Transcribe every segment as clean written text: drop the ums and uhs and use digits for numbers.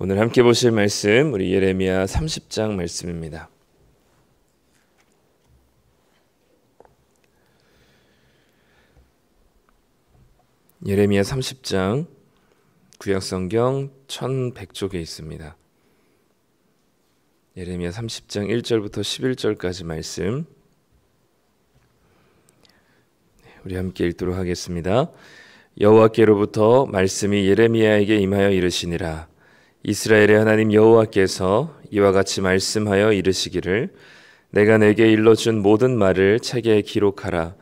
오늘 함께 보실 말씀 우리 예레미야 30장 말씀입니다. 예레미야 30장 구약성경 1100쪽에 있습니다. 예레미야 30장 1절부터 11절까지 말씀 우리 함께 읽도록 하겠습니다. 여호와께로부터 말씀이 예레미야에게 임하여 이르시니라. 이스라엘의 하나님 여호와께서 이와 같이 말씀하여 이르시기를 내가 내게 일러준 모든 말을 책에 기록하라.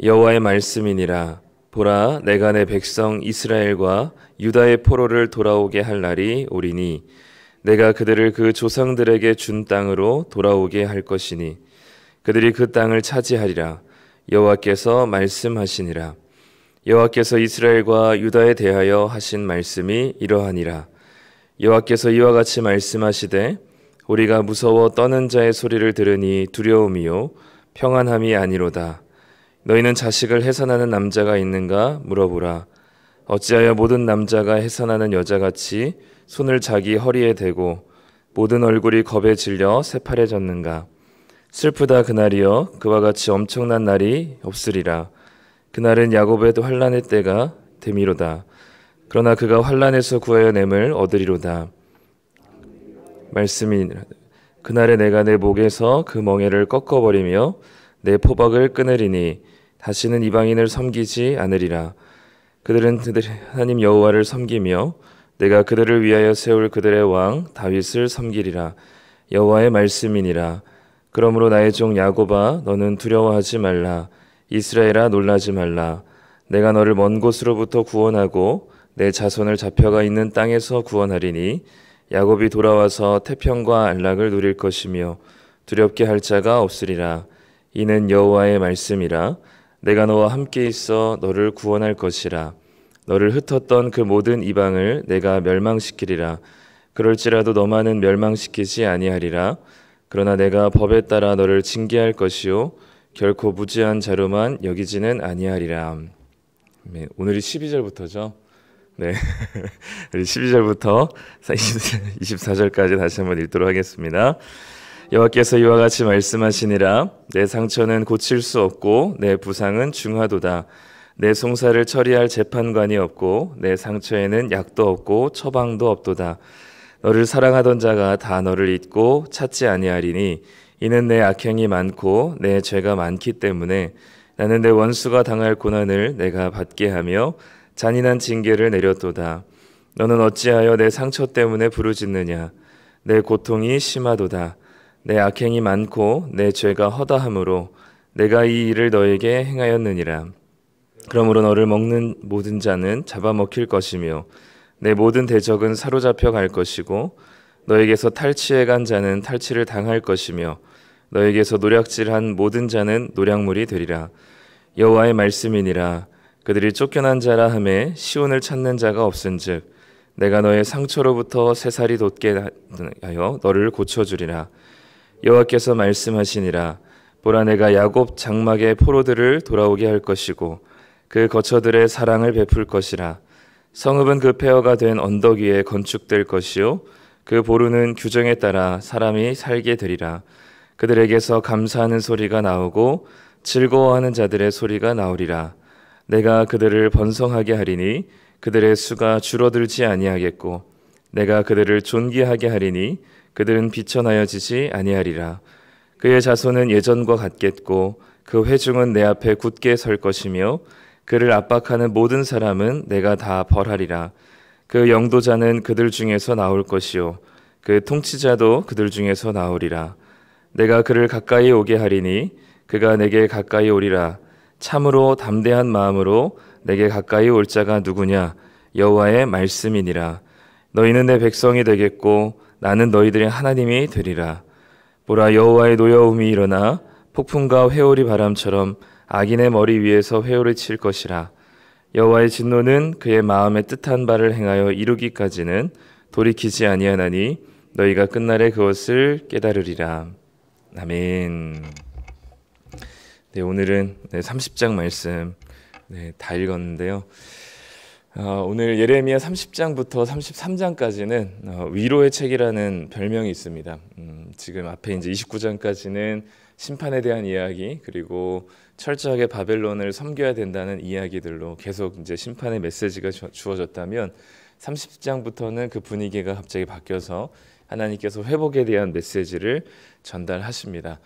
여호와의 말씀이니라. 보라, 내가 내 백성 이스라엘과 유다의 포로를 돌아오게 할 날이 오리니 내가 그들을 그 조상들에게 준 땅으로 돌아오게 할 것이니 그들이 그 땅을 차지하리라. 여호와께서 말씀하시니라. 여호와께서 이스라엘과 유다에 대하여 하신 말씀이 이러하니라. 여호와께서 이와 같이 말씀하시되 우리가 무서워 떠는 자의 소리를 들으니 두려움이요 평안함이 아니로다. 너희는 자식을 해산하는 남자가 있는가 물어보라. 어찌하여 모든 남자가 해산하는 여자같이 손을 자기 허리에 대고 모든 얼굴이 겁에 질려 새파래졌는가. 슬프다 그날이여 그와 같이 엄청난 날이 없으리라. 그날은 야곱의 환난의 때가 됨이로다. 그러나 그가 환난에서 구하여 냄을 얻으리로다. 말씀이 그날에 내가 내 목에서 그 멍에를 꺾어버리며 내 포박을 끊으리니 다시는 이방인을 섬기지 않으리라. 그들은 하나님 여호와를 섬기며 내가 그들을 위하여 세울 그들의 왕 다윗을 섬기리라. 여호와의 말씀이니라. 그러므로 나의 종 야곱아 너는 두려워하지 말라. 이스라엘아 놀라지 말라. 내가 너를 먼 곳으로부터 구원하고 내 자손을 잡혀가 있는 땅에서 구원하리니 야곱이 돌아와서 태평과 안락을 누릴 것이며 두렵게 할 자가 없으리라. 이는 여호와의 말씀이라. 내가 너와 함께 있어 너를 구원할 것이라. 너를 흩었던 그 모든 이방을 내가 멸망시키리라. 그럴지라도 너만은 멸망시키지 아니하리라. 그러나 내가 법에 따라 너를 징계할 것이요 결코 무지한 자로만 여기지는 아니하리라. 오늘이 12절부터죠. 네, 12절부터 24절까지 다시 한번 읽도록 하겠습니다. 여호와께서 이와 같이 말씀하시니라. 내 상처는 고칠 수 없고 내 부상은 중하도다. 내 송사를 처리할 재판관이 없고 내 상처에는 약도 없고 처방도 없도다. 너를 사랑하던 자가 다 너를 잊고 찾지 아니하리니 이는 내 악행이 많고 내 죄가 많기 때문에 나는 내 원수가 당할 고난을 내가 받게 하며 잔인한 징계를 내렸도다. 너는 어찌하여 내 상처 때문에 부르짖느냐. 내 고통이 심하도다. 내 악행이 많고 내 죄가 허다함으로 내가 이 일을 너에게 행하였느니라. 그러므로 너를 먹는 모든 자는 잡아먹힐 것이며 내 모든 대적은 사로잡혀 갈 것이고 너에게서 탈취해 간 자는 탈취를 당할 것이며 너에게서 노략질한 모든 자는 노략물이 되리라. 여호와의 말씀이니라. 그들이 쫓겨난 자라 하매 시온을 찾는 자가 없은즉 내가 너의 상처로부터 새살이 돋게 하여 너를 고쳐주리라. 여호와께서 말씀하시니라. 보라, 내가 야곱 장막의 포로들을 돌아오게 할 것이고 그 거처들의 사랑을 베풀 것이라. 성읍은 그 폐허가 된 언덕 위에 건축될 것이요 그 보루는 규정에 따라 사람이 살게 되리라. 그들에게서 감사하는 소리가 나오고 즐거워하는 자들의 소리가 나오리라. 내가 그들을 번성하게 하리니 그들의 수가 줄어들지 아니하겠고 내가 그들을 존귀하게 하리니 그들은 비천하여지지 아니하리라. 그의 자손은 예전과 같겠고 그 회중은 내 앞에 굳게 설 것이며 그를 압박하는 모든 사람은 내가 다 벌하리라. 그 영도자는 그들 중에서 나올 것이요 그 통치자도 그들 중에서 나오리라. 내가 그를 가까이 오게 하리니 그가 내게 가까이 오리라. 참으로 담대한 마음으로 내게 가까이 올 자가 누구냐. 여호와의 말씀이니라. 너희는 내 백성이 되겠고 나는 너희들의 하나님이 되리라. 보라, 여호와의 노여움이 일어나 폭풍과 회오리 바람처럼 악인의 머리 위에서 회오리 칠 것이라. 여호와의 진노는 그의 마음에 뜻한 바를 행하여 이루기까지는 돌이키지 아니하나니 너희가 끝날에 그것을 깨달으리라. 아멘. 네, 오늘은 30장 말씀 다 읽었는데요. 오늘 예레미야 30장부터 33장까지는 위로의 책이라는 별명이 있습니다. 지금 앞에 이제 29장까지는 심판에 대한 이야기, 그리고 철저하게 바벨론을 섬겨야 된다는 이야기들로 계속 이제 심판의 메시지가 주어졌다면, 30장부터는 그 분위기가 갑자기 바뀌어서 하나님께서 회복에 대한 메시지를 전달하십니다.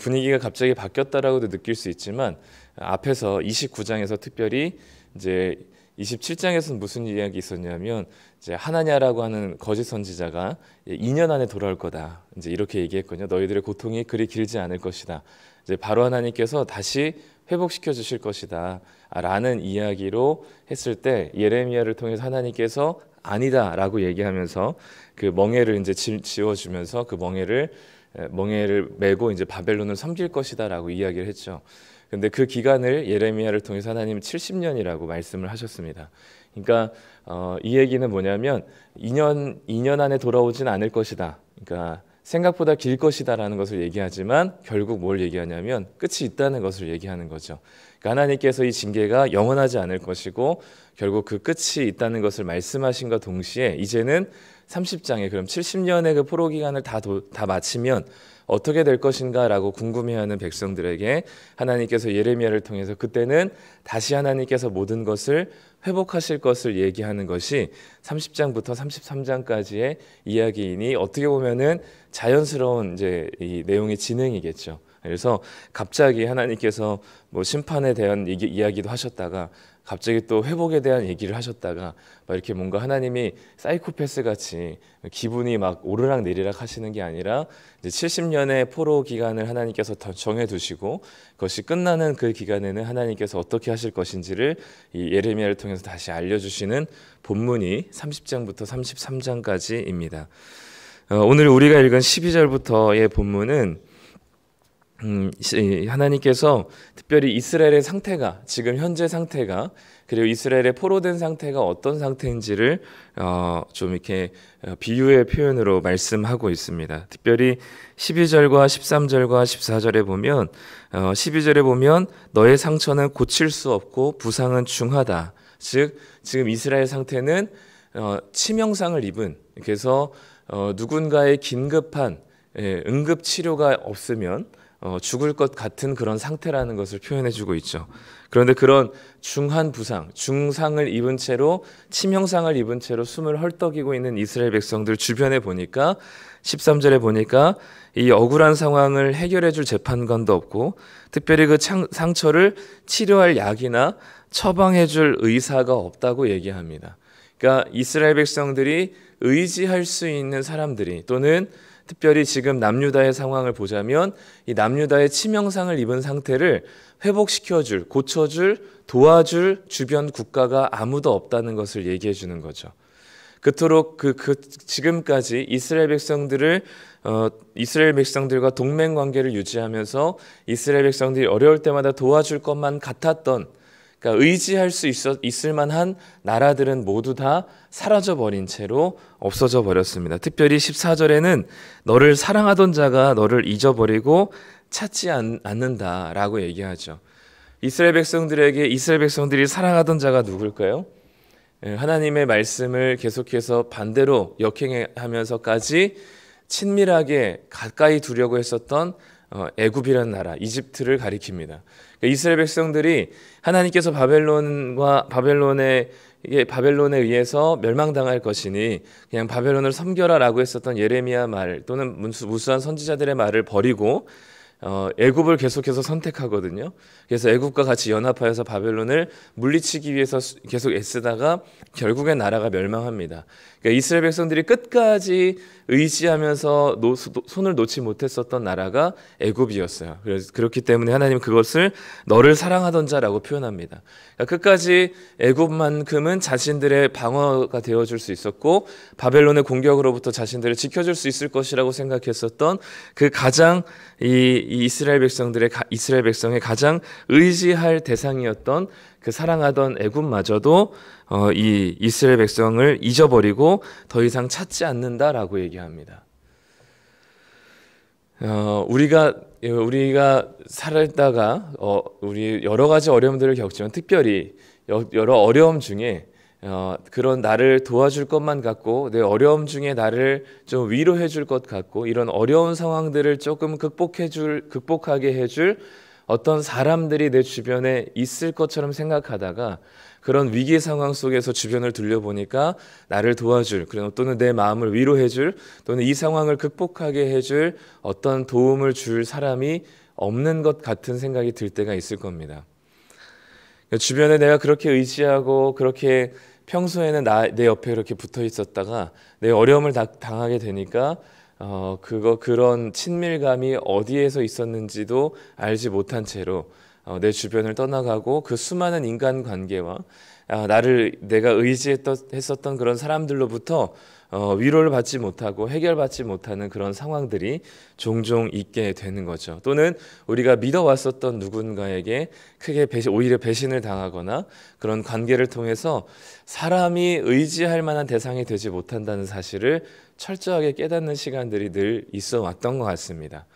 분위기가 갑자기 바뀌었다라고도 느낄 수 있지만, 앞에서 29장에서 특별히 이제 27장에서는 무슨 이야기 있었냐면, 이제 하나냐라고 하는 거짓 선지자가 2년 안에 돌아올 거다, 이제 이렇게 얘기했거든요. 너희들의 고통이 그리 길지 않을 것이다. 이제 바로 하나님께서 다시 회복시켜 주실 것이다 라는 이야기로 했을 때, 예레미야를 통해서 하나님께서 아니다라고 얘기하면서 그 멍에를 이제 지워주면서 그 멍에를 메고 이제 바벨론을 섬길 것이다라고 이야기를 했죠. 근데 그 기간을 예레미야를 통해서 하나님은 70년이라고 말씀을 하셨습니다. 그러니까 이 얘기는 뭐냐면 2년 안에 돌아오진 않을 것이다. 그러니까 생각보다 길 것이다라는 것을 얘기하지만 결국 뭘 얘기하냐면 끝이 있다는 것을 얘기하는 거죠. 그러니까 하나님께서 이 징계가 영원하지 않을 것이고 결국 그 끝이 있다는 것을 말씀하신과 동시에 이제는 30장에 그럼 70년의 그 포로 기간을 다 마치면 어떻게 될 것인가라고 궁금해하는 백성들에게 하나님께서 예레미야를 통해서 그때는 다시 하나님께서 모든 것을 회복하실 것을 얘기하는 것이 30장부터 33장까지의 이야기이니, 어떻게 보면은 자연스러운 이제 이 내용의 진행이겠죠. 그래서 갑자기 하나님께서 뭐 심판에 대한 이야기도 하셨다가 갑자기 또 회복에 대한 얘기를 하셨다가 막 이렇게 뭔가 하나님이 사이코패스 같이 기분이 막 오르락 내리락 하시는 게 아니라, 이제 70년의 포로 기간을 하나님께서 정해 두시고 그것이 끝나는 그 기간에는 하나님께서 어떻게 하실 것인지를 이 예레미야를 통해서 다시 알려주시는 본문이 30장부터 33장까지입니다. 오늘 우리가 읽은 12절부터의 본문은 하나님께서 특별히 이스라엘의 상태가, 지금 현재 상태가, 그리고 이스라엘의 포로된 상태가 어떤 상태인지를 좀 이렇게 비유의 표현으로 말씀하고 있습니다. 특별히 12절과 13절과 14절에 보면 12절에 보면 너의 상처는 고칠 수 없고 부상은 중하다. 즉 지금 이스라엘 상태는 치명상을 입은, 그래서 누군가의 긴급한 응급 치료가 없으면 죽을 것 같은 그런 상태라는 것을 표현해주고 있죠. 그런데 그런 중한 부상, 중상을 입은 채로, 치명상을 입은 채로 숨을 헐떡이고 있는 이스라엘 백성들 주변에 보니까 13절에 보니까 이 억울한 상황을 해결해줄 재판관도 없고, 특별히 그 상처를 치료할 약이나 처방해줄 의사가 없다고 얘기합니다. 그러니까 이스라엘 백성들이 의지할 수 있는 사람들이, 또는 특별히 지금 남유다의 상황을 보자면 이 남유다의 치명상을 입은 상태를 회복시켜줄, 고쳐줄, 도와줄 주변 국가가 아무도 없다는 것을 얘기해 주는 거죠. 그토록 지금까지 이스라엘 백성들과 동맹 관계를 유지하면서 이스라엘 백성들이 어려울 때마다 도와줄 것만 같았던, 그러니까 의지할 수 있을 만한 나라들은 모두 다 사라져버린 채로 없어져 버렸습니다. 특별히 14절에는 너를 사랑하던 자가 너를 잊어버리고 찾지 않는다라고 얘기하죠. 이스라엘 백성들이 사랑하던 자가 누굴까요? 하나님의 말씀을 계속해서 반대로 역행하면서까지 친밀하게 가까이 두려고 했었던 애굽이라는 나라, 이집트를 가리킵니다. 그러니까 이스라엘 백성들이 하나님께서 바벨론에 의해서 멸망당할 것이니 그냥 바벨론을 섬겨라라고 했었던 예레미야 말, 또는 무수한 선지자들의 말을 버리고 애굽을 계속해서 선택하거든요. 그래서 애굽과 같이 연합하여서 바벨론을 물리치기 위해서 계속 애쓰다가 결국엔 나라가 멸망합니다. 그러니까 이스라엘 백성들이 끝까지 의지하면서 손을 놓지 못했었던 나라가 애굽이었어요. 그래서 그렇기 때문에 하나님은 그것을 너를 사랑하던 자라고 표현합니다. 그러니까 끝까지 애굽만큼은 자신들의 방어가 되어줄 수 있었고 바벨론의 공격으로부터 자신들을 지켜줄 수 있을 것이라고 생각했었던 그 가장 이스라엘 백성의 가장 의지할 대상이었던 그 사랑하던 애굽마저도 이 이스라엘 백성을 잊어버리고 더 이상 찾지 않는다라고 얘기합니다. 우리가 살다가 우리 여러 가지 어려움들을 겪지만 특별히 여러 어려움 중에 그런 나를 도와줄 것만 같고 내 어려움 중에 나를 좀 위로해 줄 것 같고 이런 어려운 상황들을 조금 극복하게 해줄 어떤 사람들이 내 주변에 있을 것처럼 생각하다가 그런 위기 상황 속에서 주변을 둘러보니까 나를 도와줄 또는 내 마음을 위로해줄 또는 이 상황을 극복하게 해줄 어떤 도움을 줄 사람이 없는 것 같은 생각이 들 때가 있을 겁니다. 주변에 내가 그렇게 의지하고 그렇게 평소에는 내 옆에 이렇게 붙어 있었다가 내 어려움을 당하게 되니까 그런 친밀감이 어디에서 있었는지도 알지 못한 채로 내 주변을 떠나가고 그 수많은 인간관계와 내가 의지했었던 그런 사람들로부터 위로를 받지 못하고 해결받지 못하는 그런 상황들이 종종 있게 되는 거죠. 또는 우리가 믿어왔었던 누군가에게 크게 오히려 배신을 당하거나 그런 관계를 통해서 사람이 의지할 만한 대상이 되지 못한다는 사실을 철저하게 깨닫는 시간들이 늘 있어 왔던 것 같습니다.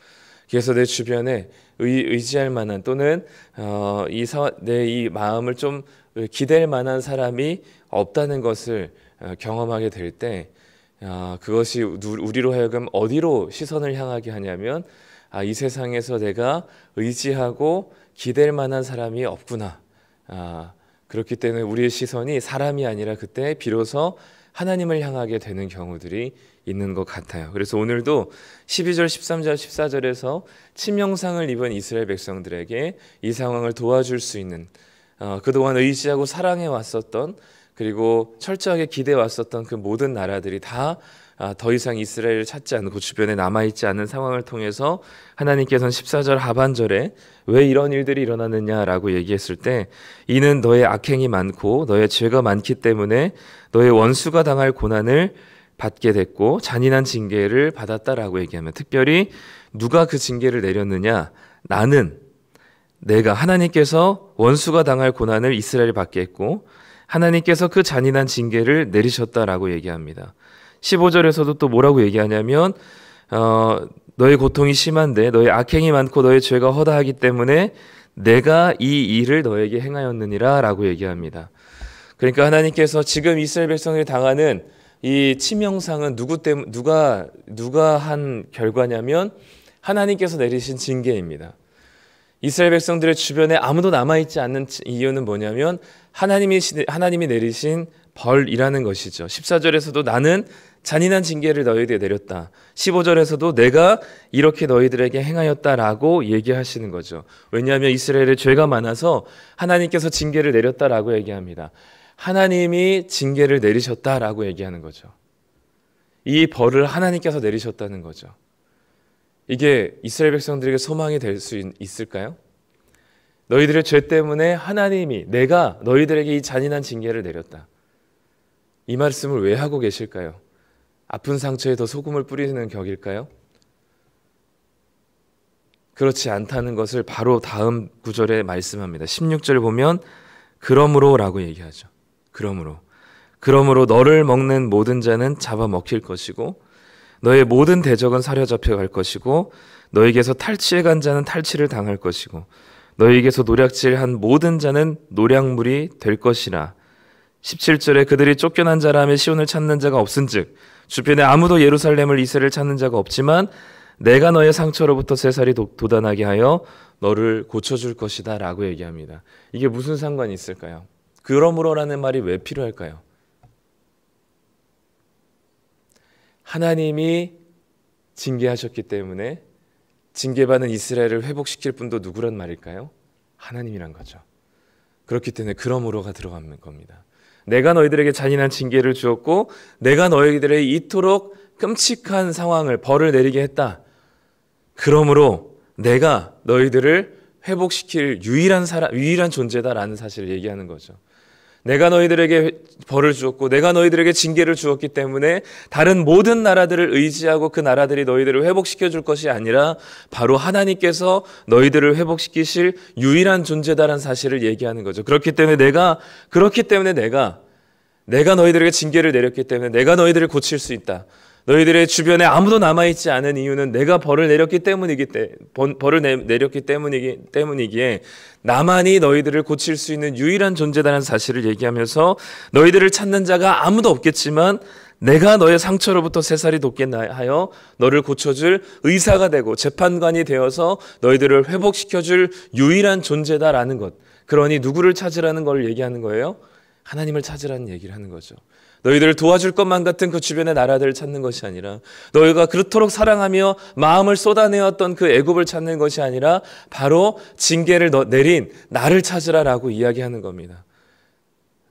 그래서 내 주변에 의지할 만한 또는 내 이 마음을 좀 기댈 만한 사람이 없다는 것을 경험하게 될 때 그것이 우리로 하여금 어디로 시선을 향하게 하냐면 이 세상에서 내가 의지하고 기댈 만한 사람이 없구나. 그렇기 때문에 우리의 시선이 사람이 아니라 그때 비로소 하나님을 향하게 되는 경우들이 있는 것 같아요. 그래서 오늘도 12절, 13절, 14절에서 치명상을 입은 이스라엘 백성들에게 이 상황을 도와줄 수 있는 그동안 의지하고 사랑해 왔었던 그리고 철저하게 기대해 왔었던 그 모든 나라들이 다 더 이상 이스라엘을 찾지 않고 주변에 남아있지 않은 상황을 통해서 하나님께서는 14절 하반절에 왜 이런 일들이 일어나느냐라고 얘기했을 때 이는 너의 악행이 많고 너의 죄가 많기 때문에 너의 원수가 당할 고난을 받게 됐고 잔인한 징계를 받았다라고 얘기하면 특별히 누가 그 징계를 내렸느냐? 내가 하나님께서 원수가 당할 고난을 이스라엘이 받게 했고 하나님께서 그 잔인한 징계를 내리셨다라고 얘기합니다. 15절에서도 또 뭐라고 얘기하냐면 너의 고통이 심한데 너의 악행이 많고 너의 죄가 허다하기 때문에 내가 이 일을 너에게 행하였느니라 라고 얘기합니다. 그러니까 하나님께서 지금 이스라엘 백성들이 당하는 이 치명상은 누가 한 결과냐면 하나님께서 내리신 징계입니다. 이스라엘 백성들의 주변에 아무도 남아있지 않는 이유는 뭐냐면 하나님이 내리신 벌이라는 것이죠. 14절에서도 나는 잔인한 징계를 너희에게 내렸다. 15절에서도 내가 이렇게 너희들에게 행하였다라고 얘기하시는 거죠. 왜냐하면 이스라엘의 죄가 많아서 하나님께서 징계를 내렸다라고 얘기합니다. 하나님이 징계를 내리셨다라고 얘기하는 거죠. 이 벌을 하나님께서 내리셨다는 거죠. 이게 이스라엘 백성들에게 소망이 될 수 있을까요? 너희들의 죄 때문에 내가 너희들에게 이 잔인한 징계를 내렸다. 이 말씀을 왜 하고 계실까요? 아픈 상처에 더 소금을 뿌리는 격일까요? 그렇지 않다는 것을 바로 다음 구절에 말씀합니다. 16절 보면 그러므로라고 얘기하죠. 그러므로 너를 먹는 모든 자는 잡아먹힐 것이고 너의 모든 대적은 사로잡혀 갈 것이고 너에게서 탈취해간 자는 탈취를 당할 것이고 너에게서 노략질한 모든 자는 노략물이 될 것이라. 17절에 그들이 쫓겨난 자라며 시온을 찾는 자가 없은즉 주변에 아무도 예루살렘을 이스라엘을 찾는 자가 없지만 내가 너의 상처로부터 새살이 돋아나게 하여 너를 고쳐줄 것이다 라고 얘기합니다. 이게 무슨 상관이 있을까요? 그러므로라는 말이 왜 필요할까요? 하나님이 징계하셨기 때문에 징계받은 이스라엘을 회복시킬 분도 누구란 말일까요? 하나님이란 거죠. 그렇기 때문에 그러므로가 들어가는 겁니다. 내가 너희들에게 잔인한 징계를 주었고 내가 너희들에게 이토록 끔찍한 벌을 내리게 했다. 그러므로 내가 너희들을 회복시킬 유일한 존재다라는 사실을 얘기하는 거죠. 내가 너희들에게 벌을 주었고 내가 너희들에게 징계를 주었기 때문에 다른 모든 나라들을 의지하고 그 나라들이 너희들을 회복시켜 줄 것이 아니라 바로 하나님께서 너희들을 회복시키실 유일한 존재다라는 사실을 얘기하는 거죠. 그렇기 때문에 내가 너희들에게 징계를 내렸기 때문에 내가 너희들을 고칠 수 있다. 너희들의 주변에 아무도 남아있지 않은 이유는 내가 벌을 내렸기 때문이기에 나만이 너희들을 고칠 수 있는 유일한 존재다라는 사실을 얘기하면서 너희들을 찾는 자가 아무도 없겠지만 내가 너의 상처로부터 새살이 돋게 하여 너를 고쳐줄 의사가 되고 재판관이 되어서 너희들을 회복시켜줄 유일한 존재다라는 것. 그러니 누구를 찾으라는 걸 얘기하는 거예요? 하나님을 찾으라는 얘기를 하는 거죠. 너희들을 도와줄 것만 같은 그 주변의 나라들을 찾는 것이 아니라 너희가 그렇도록 사랑하며 마음을 쏟아내었던 그 애굽을 찾는 것이 아니라 바로 징계를 내린 나를 찾으라라고 이야기하는 겁니다.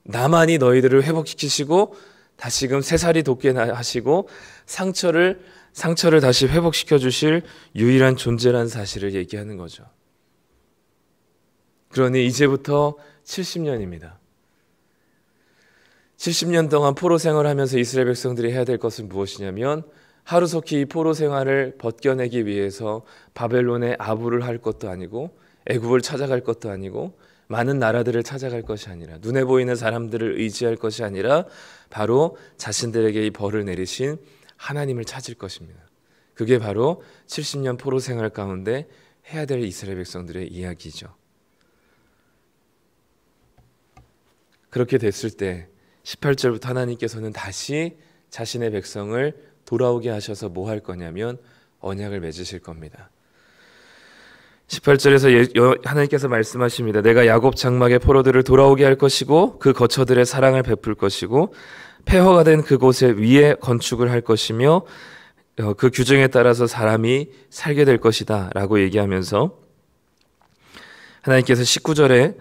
나만이 너희들을 회복시키시고 다시금 새살이 돋게 하시고 상처를 다시 회복시켜 주실 유일한 존재라는 사실을 얘기하는 거죠. 그러니 이제부터 70년입니다. 70년 동안 포로 생활하면서 이스라엘 백성들이 해야 될 것은 무엇이냐면 하루속히 이 포로 생활을 벗겨내기 위해서 바벨론에 아부를 할 것도 아니고 애굽을 찾아갈 것도 아니고 많은 나라들을 찾아갈 것이 아니라 눈에 보이는 사람들을 의지할 것이 아니라 바로 자신들에게 이 벌을 내리신 하나님을 찾을 것입니다. 그게 바로 70년 포로 생활 가운데 해야 될 이스라엘 백성들의 이야기죠. 그렇게 됐을 때 18절부터 하나님께서는 다시 자신의 백성을 돌아오게 하셔서 뭐 할 거냐면 언약을 맺으실 겁니다. 18절에서 하나님께서 말씀하십니다. 내가 야곱 장막의 포로들을 돌아오게 할 것이고 그 거처들의 사랑을 베풀 것이고 폐허가 된 그곳에 위에 건축을 할 것이며 그 규정에 따라서 사람이 살게 될 것이다 라고 얘기하면서 하나님께서 19절에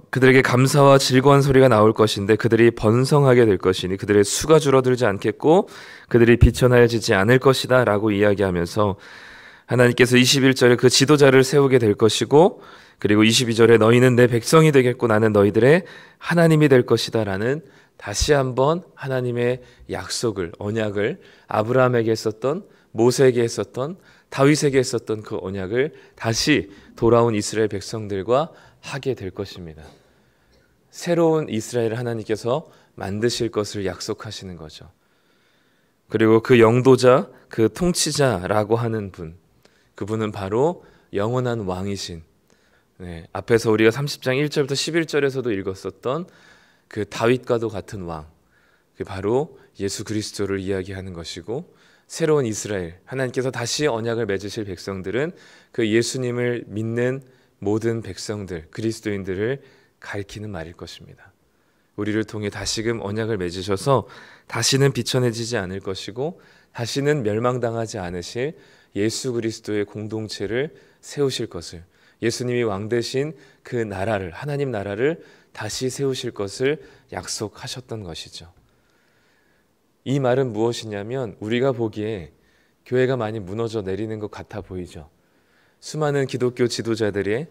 그들에게 감사와 즐거운 소리가 나올 것인데 그들이 번성하게 될 것이니 그들의 수가 줄어들지 않겠고 그들이 비천하여지지 않을 것이다 라고 이야기하면서 하나님께서 21절에 그 지도자를 세우게 될 것이고 그리고 22절에 너희는 내 백성이 되겠고 나는 너희들의 하나님이 될 것이다 라는 다시 한번 하나님의 약속을 언약을 아브라함에게 했었던 모세에게 했었던 다윗에게 했었던 그 언약을 다시 돌아온 이스라엘 백성들과 하게 될 것입니다. 새로운 이스라엘을 하나님께서 만드실 것을 약속하시는 거죠. 그리고 그 영도자, 그 통치자라고 하는 분, 그분은 바로 영원한 왕이신 앞에서 우리가 30장 1절부터 11절에서도 읽었었던 그 다윗과도 같은 왕, 그 바로 예수 그리스도를 이야기하는 것이고 새로운 이스라엘, 하나님께서 다시 언약을 맺으실 백성들은 그 예수님을 믿는 모든 백성들, 그리스도인들을 가리키는 말일 것입니다. 우리를 통해 다시금 언약을 맺으셔서 다시는 비천해지지 않을 것이고 다시는 멸망당하지 않으실 예수 그리스도의 공동체를 세우실 것을, 예수님이 왕 되신 그 나라를, 하나님 나라를 다시 세우실 것을 약속하셨던 것이죠. 이 말은 무엇이냐면 우리가 보기에 교회가 많이 무너져 내리는 것 같아 보이죠. 수많은 기독교 지도자들의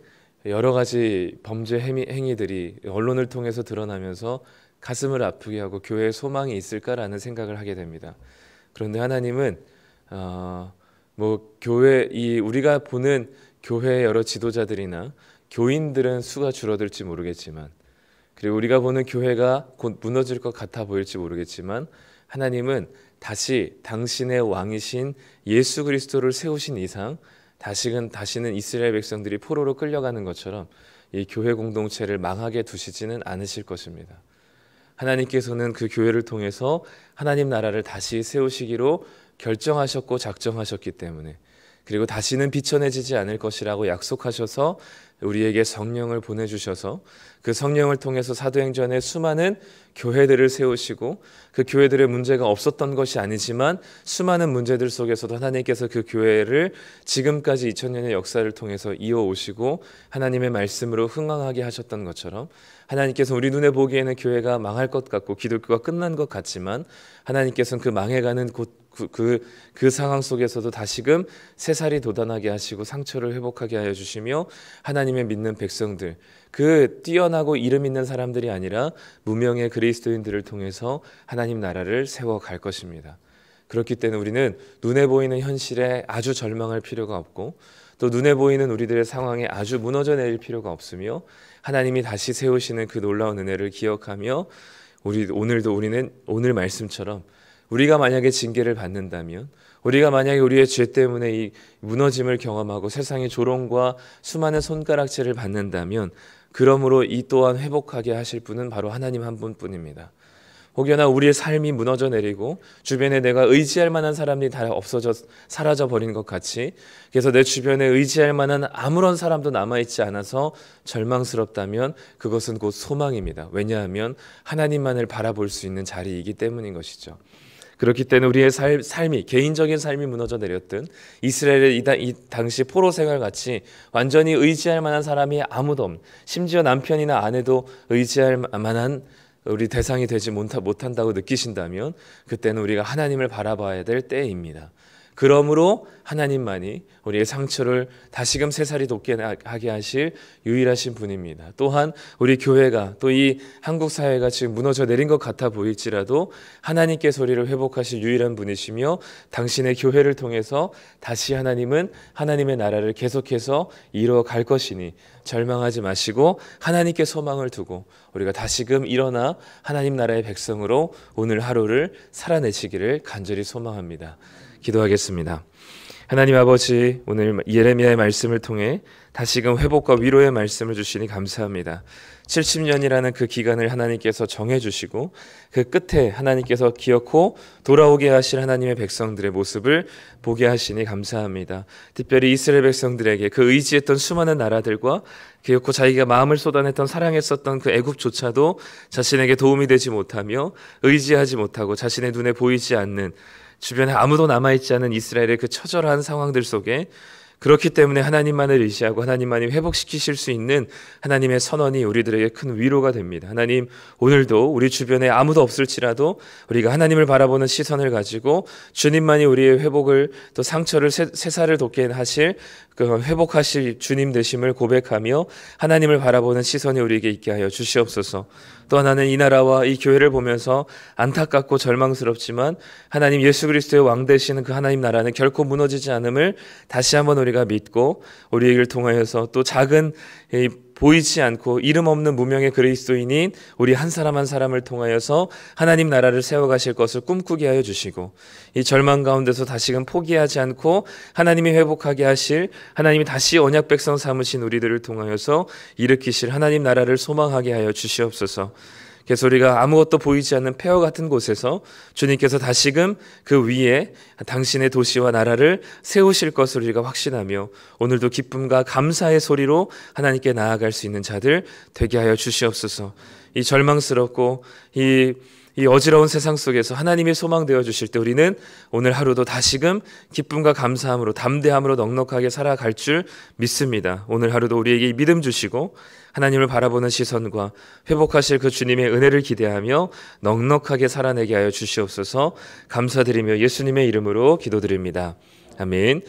여러 가지 범죄 행위들이 언론을 통해서 드러나면서 가슴을 아프게 하고 교회에 소망이 있을까라는 생각을 하게 됩니다. 그런데 하나님은 우리가 보는 교회의 여러 지도자들이나 교인들은 수가 줄어들지 모르겠지만 그리고 우리가 보는 교회가 곧 무너질 것 같아 보일지 모르겠지만 하나님은 다시 당신의 왕이신 예수 그리스도를 세우신 이상 다시는 이스라엘 백성들이 포로로 끌려가는 것처럼 이 교회 공동체를 망하게 두시지는 않으실 것입니다. 하나님께서는 그 교회를 통해서 하나님 나라를 다시 세우시기로 결정하셨고 작정하셨기 때문에 그리고 다시는 비천해지지 않을 것이라고 약속하셔서 우리에게 성령을 보내주셔서 그 성령을 통해서 사도행전에 수많은 교회들을 세우시고 그 교회들의 문제가 없었던 것이 아니지만 수많은 문제들 속에서도 하나님께서 그 교회를 지금까지 2000년의 역사를 통해서 이어오시고 하나님의 말씀으로 흥왕하게 하셨던 것처럼 하나님께서 우리 눈에 보기에는 교회가 망할 것 같고 기독교가 끝난 것 같지만 하나님께서는 그 망해가는 그 상황 속에서도 다시금 새살이 돋아나게 하시고 상처를 회복하게 하여 주시며 하나님의 믿는 백성들, 그 뛰어나고 이름 있는 사람들이 아니라 무명의 그리스도인들을 통해서 하나님 나라를 세워갈 것입니다. 그렇기 때문에 우리는 눈에 보이는 현실에 아주 절망할 필요가 없고 또 눈에 보이는 우리들의 상황에 아주 무너져 내릴 필요가 없으며 하나님이 다시 세우시는 그 놀라운 은혜를 기억하며 오늘도 우리는 오늘 말씀처럼 우리가 만약에 징계를 받는다면, 우리가 만약에 우리의 죄 때문에 이 무너짐을 경험하고 세상의 조롱과 수많은 손가락질을 받는다면, 그러므로 이 또한 회복하게 하실 분은 바로 하나님 한 분뿐입니다. 혹여나 우리의 삶이 무너져 내리고 주변에 내가 의지할 만한 사람이 다 없어져 사라져 버린 것 같이, 그래서 내 주변에 의지할 만한 아무런 사람도 남아있지 않아서 절망스럽다면 그것은 곧 소망입니다. 왜냐하면 하나님만을 바라볼 수 있는 자리이기 때문인 것이죠. 그렇기 때문에 우리의 삶이, 개인적인 삶이 무너져 내렸든 이스라엘의 이 당시 포로 생활 같이 완전히 의지할 만한 사람이 아무도 없는, 심지어 남편이나 아내도 의지할 만한 우리 대상이 되지 못한다고 느끼신다면 그때는 우리가 하나님을 바라봐야 될 때입니다. 그러므로 하나님만이 우리의 상처를 다시금 새살이 돋게 하게 하실 유일하신 분입니다. 또한 우리 교회가, 또 이 한국 사회가 지금 무너져 내린 것 같아 보일지라도 하나님께서 우리를 회복하실 유일한 분이시며, 당신의 교회를 통해서 다시 하나님은 하나님의 나라를 계속해서 이루어갈 것이니 절망하지 마시고 하나님께 소망을 두고 우리가 다시금 일어나 하나님 나라의 백성으로 오늘 하루를 살아내시기를 간절히 소망합니다. 기도하겠습니다. 하나님 아버지, 오늘 예레미야의 말씀을 통해 다시금 회복과 위로의 말씀을 주시니 감사합니다. 70년이라는 그 기간을 하나님께서 정해주시고 그 끝에 하나님께서 기어코 돌아오게 하실 하나님의 백성들의 모습을 보게 하시니 감사합니다. 특별히 이스라엘 백성들에게 그 의지했던 수많은 나라들과 기어코 자기가 마음을 쏟아냈던 사랑했었던 그 애굽조차도 자신에게 도움이 되지 못하며 의지하지 못하고 자신의 눈에 보이지 않는, 주변에 아무도 남아있지 않은 이스라엘의 그 처절한 상황들 속에, 그렇기 때문에 하나님만을 의지하고 하나님만이 회복시키실 수 있는 하나님의 선언이 우리들에게 큰 위로가 됩니다. 하나님, 오늘도 우리 주변에 아무도 없을지라도 우리가 하나님을 바라보는 시선을 가지고 주님만이 우리의 회복을, 또 상처를 새살을 돋게 하실, 그 회복하실 주님 되심을 고백하며 하나님을 바라보는 시선이 우리에게 있게 하여 주시옵소서. 또 하나는 이 나라와 이 교회를 보면서 안타깝고 절망스럽지만 하나님 예수 그리스도의 왕 되시는 그 하나님 나라는 결코 무너지지 않음을 다시 한번 우리가 믿고, 우리를 통하여서 또 작은 보이지 않고 이름 없는 무명의 그리스도인인 우리 한 사람 한 사람을 통하여서 하나님 나라를 세워가실 것을 꿈꾸게 하여 주시고, 이 절망 가운데서 다시금 포기하지 않고 하나님이 회복하게 하실, 하나님이 다시 언약 백성 삼으신 우리들을 통하여서 일으키실 하나님 나라를 소망하게 하여 주시옵소서. 그래서 우리가 아무것도 보이지 않는 폐허 같은 곳에서 주님께서 다시금 그 위에 당신의 도시와 나라를 세우실 것을 우리가 확신하며 오늘도 기쁨과 감사의 소리로 하나님께 나아갈 수 있는 자들 되게 하여 주시옵소서. 이 절망스럽고 이 어지러운 세상 속에서 하나님이 소망되어 주실 때 우리는 오늘 하루도 다시금 기쁨과 감사함으로, 담대함으로 넉넉하게 살아갈 줄 믿습니다. 오늘 하루도 우리에게 믿음 주시고 하나님을 바라보는 시선과 회복하실 그 주님의 은혜를 기대하며 넉넉하게 살아내게 하여 주시옵소서. 감사드리며 예수님의 이름으로 기도드립니다. 아멘.